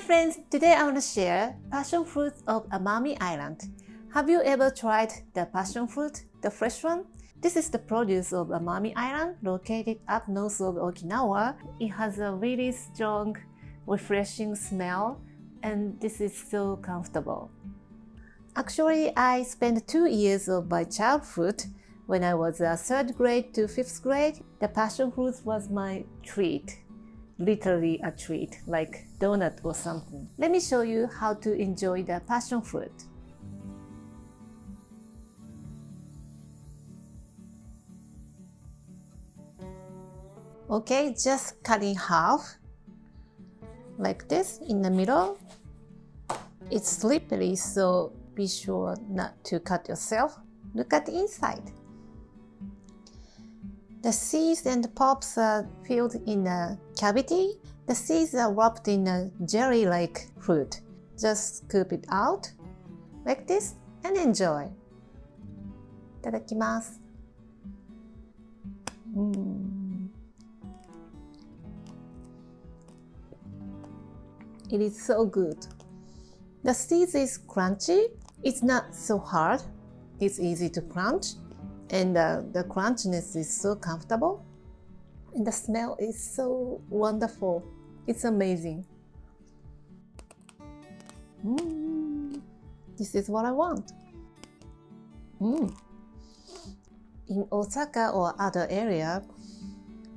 Hi friends, today I want to share passion fruit of Amami Island. Have you ever tried the passion fruit, the fresh one? This is the produce of Amami Island, located up north of Okinawa. It has a really strong, refreshing smell, and this is so comfortable. Actually, I spent 2 years of my childhood. When I was 3rd grade to 5th grade, the passion fruit was my treat. Literally a treat, like donut or something. Let me show you how to enjoy the passion fruit. Okay, just cut in half, like this, in the middle. It's slippery, so be sure not to cut yourself. Look at the inside. The seeds and the pulps are filled in a cavity. The seeds are wrapped in a jelly-like fruit. Just scoop it out, like this, and enjoy. いただきます。It is so good. The seeds is crunchy. It's not so hard. It's easy to crunch. And the crunchiness is so comfortable. And the smell is so wonderful. It's amazing. This is what I want. In Osaka or other area,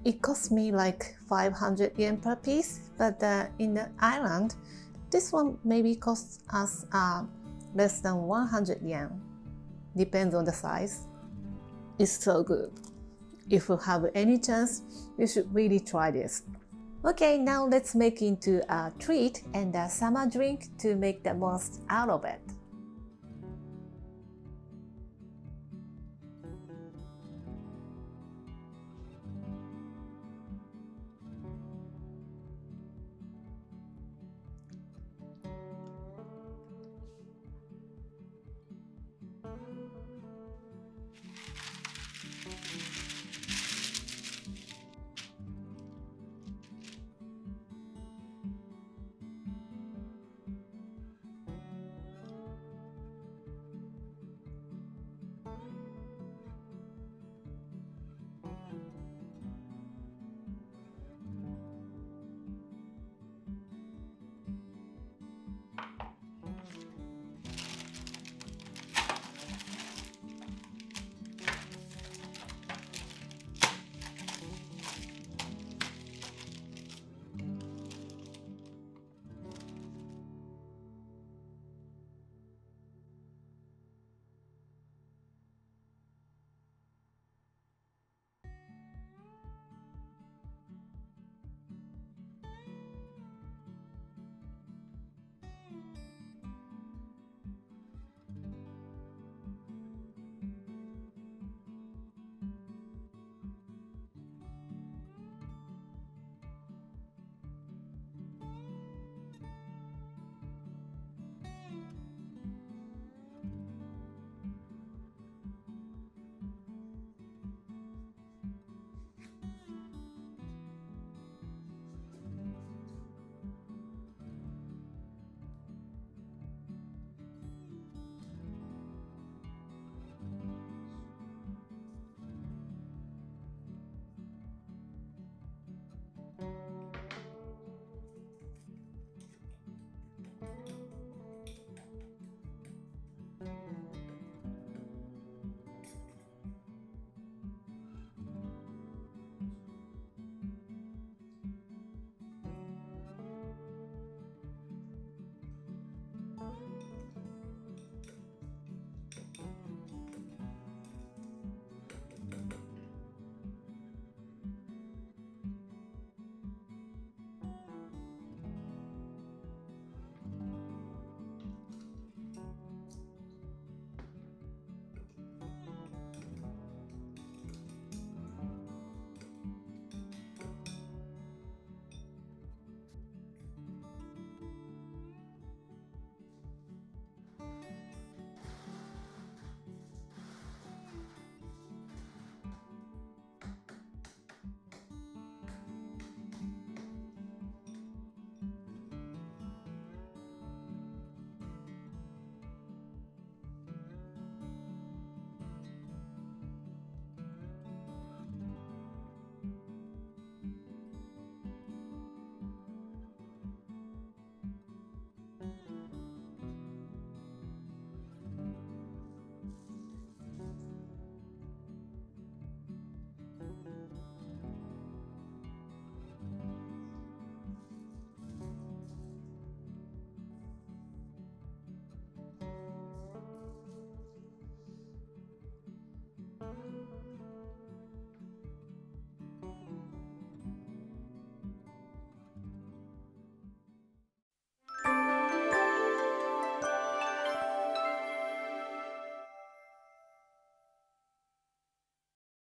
it cost me like 500 yen per piece. But in the island, this one maybe costs us less than 100 yen. Depends on the size. It's so good. If you have any chance, you should really try this. Okay, now let's make into a treat and a summer drink to make the most out of it.